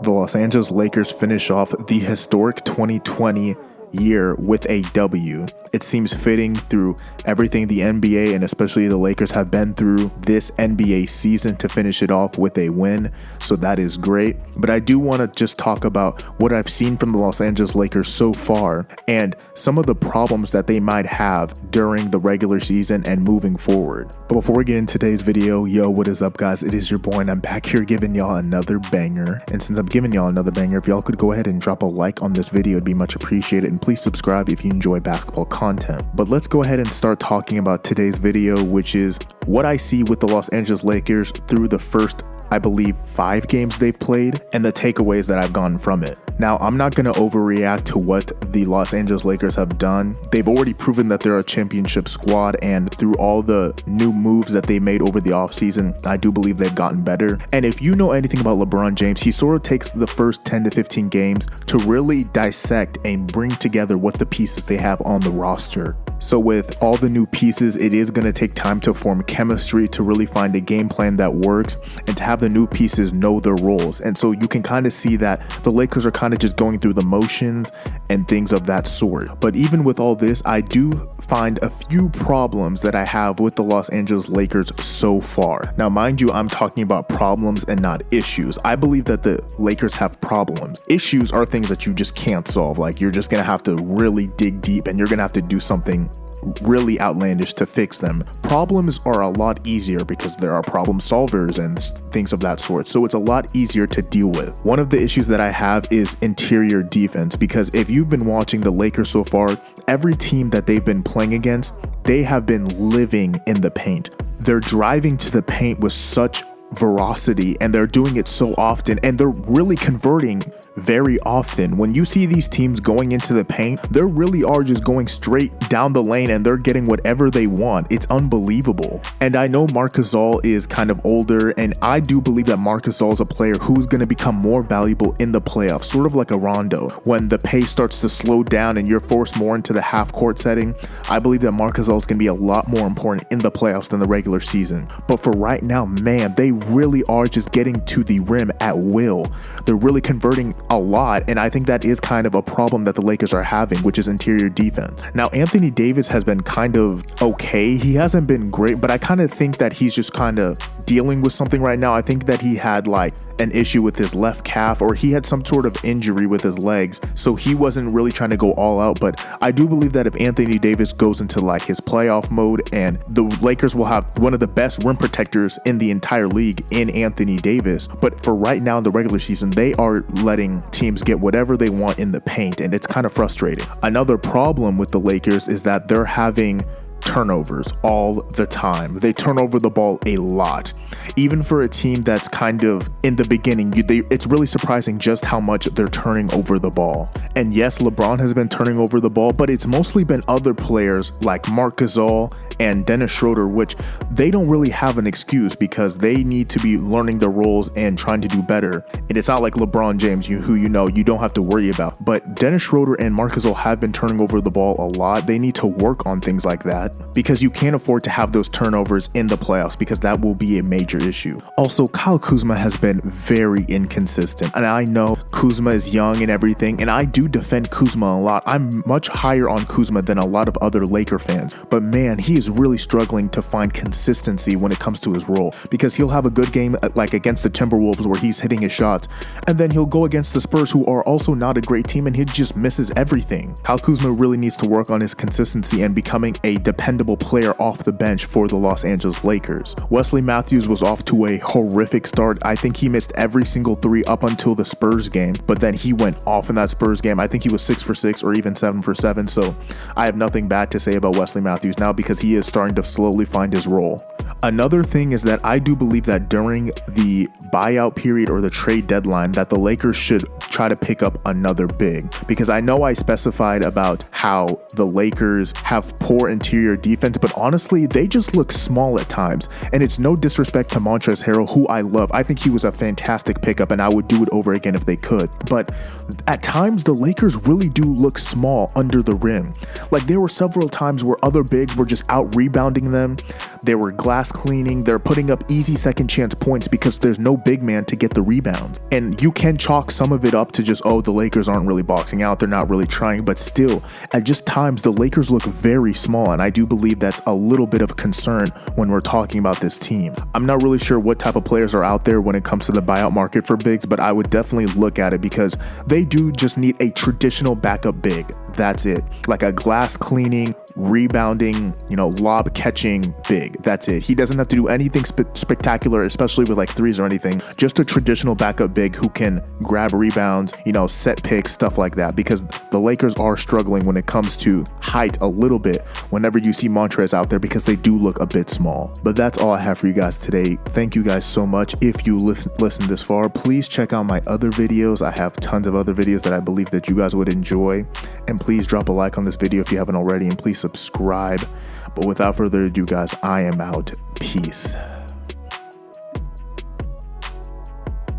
The Los Angeles Lakers finish off the historic 2020 year with a W. It seems fitting through everything the NBA and especially the Lakers have been through this NBA season to finish it off with a win. So that is great. But I do want to just talk about what I've seen from the Los Angeles Lakers so far and some of the problems that they might have during the regular season and moving forward. But before we get into today's video, yo, what is up, guys? It is your boy and I'm back here giving y'all another banger. And since I'm giving y'all another banger, if y'all could go ahead and drop a like on this video, it'd be much appreciated. And please subscribe if you enjoy basketball content. But let's go ahead and start talking about today's video, which is what I see with the Los Angeles Lakers through the first, I believe, 5 games they've played and the takeaways that I've gotten from it. Now, I'm not going to overreact to what the Los Angeles Lakers have done. They've already proven that they're a championship squad, and through all the new moves that they made over the offseason, I do believe they've gotten better. And if you know anything about LeBron James, he sort of takes the first 10 to 15 games to really dissect and bring together what the pieces they have on the roster. So with all the new pieces, it is going to take time to form chemistry, to really find a game plan that works, and to have the new pieces know their roles. And so you can kind of see that the Lakers are kind of just going through the motions and things of that sort. But even with all this, I do find a few problems that I have with the Los Angeles Lakers so far. Now, mind you, I'm talking about problems and not issues. I believe that the Lakers have problems. Issues are things that you just can't solve. Like, you're just going to have to really dig deep and you're going to have to do something really outlandish to fix them. Problems are a lot easier because there are problem solvers and things of that sort, so it's a lot easier to deal with. One of the issues that I have is interior defense, because if you've been watching the Lakers so far, every team that they've been playing against, they have been living in the paint. They're driving to the paint with such veracity and they're doing it so often, and they're really converting very often. When you see these teams going into the paint, they really are just going straight down the lane and they're getting whatever they want. It's unbelievable. And I know Marc Gasol is kind of older, and I do believe that Marc Gasol is a player who's going to become more valuable in the playoffs, sort of like a Rondo. When the pace starts to slow down and you're forced more into the half court setting, I believe that Marc Gasol is going to be a lot more important in the playoffs than the regular season. But for right now, man, they really are just getting to the rim at will. They're really converting a lot, and I think that is kind of a problem that the Lakers are having, which is interior defense. Now, Anthony Davis has been kind of okay. He hasn't been great, but I kind of think that he's just kind of dealing with something right now. I think that he had like an issue with his left calf, or he had some sort of injury with his legs, so he wasn't really trying to go all out. But I do believe that if Anthony Davis goes into like his playoff mode, and the Lakers will have one of the best rim protectors in the entire league in Anthony Davis. But for right now in the regular season, they are letting teams get whatever they want in the paint, and it's kind of frustrating. Another problem with the Lakers is that they're having turnovers all the time. They turn over the ball a lot. Even for a team that's kind of in the beginning, it's really surprising just how much they're turning over the ball. And yes, LeBron has been turning over the ball, but it's mostly been other players like Marc Gasol and Dennis Schroeder, which they don't really have an excuse because they need to be learning their roles and trying to do better. And it's not like LeBron James, who you don't have to worry about. But Dennis Schroeder and Marc Gasol have been turning over the ball a lot. They need to work on things like that, because you can't afford to have those turnovers in the playoffs, because that will be a major issue. Also, Kyle Kuzma has been very inconsistent, and I know Kuzma is young and everything, and I do defend Kuzma a lot. I'm much higher on Kuzma than a lot of other Laker fans, but man, he is really struggling to find consistency when it comes to his role, because he'll have a good game like against the Timberwolves where he's hitting his shots, and then he'll go against the Spurs, who are also not a great team, and he just misses everything. Kyle Kuzma really needs to work on his consistency and becoming a dependable player off the bench for the Los Angeles Lakers. Wesley Matthews was off to a horrific start. I think he missed every single 3 up until the Spurs game, but then he went off in that Spurs game. I think he was 6 for 6 or even 7 for 7, so I have nothing bad to say about Wesley Matthews now, because he is starting to slowly find his role. Another thing is that I do believe that during the buyout period or the trade deadline, that the Lakers should try to pick up another big, because I know I specified about how the Lakers have poor interior defense, but honestly, they just look small at times. And it's no disrespect to Montrezl Harrell, who I love. I think he was a fantastic pickup, and I would do it over again if they could. But at times, the Lakers really do look small under the rim. Like, there were several times where other bigs were just out rebounding them. They were glass glass cleaning, they're putting up easy second chance points because there's no big man to get the rebounds. And you can chalk some of it up to just, oh, the Lakers aren't really boxing out, they're not really trying, but still, at just times, the Lakers look very small, and I do believe that's a little bit of concern when we're talking about this team. I'm not really sure what type of players are out there when it comes to the buyout market for bigs, but I would definitely look at it because they do just need a traditional backup big. That's it. Like a glass cleaning, rebounding, lob catching big. That's it. He doesn't have to do anything spectacular, especially with like threes or anything. Just a traditional backup big who can grab rebounds, set picks, stuff like that, because the Lakers are struggling when it comes to height a little bit whenever you see Montrezl out there, because they do look a bit small. But that's all I have for you guys today. Thank you guys so much. If you listened this far, please check out my other videos. I have tons of other videos that I believe that you guys would enjoy. And please drop a like on this video if you haven't already, and please subscribe. But without further ado, guys, I am out. Peace.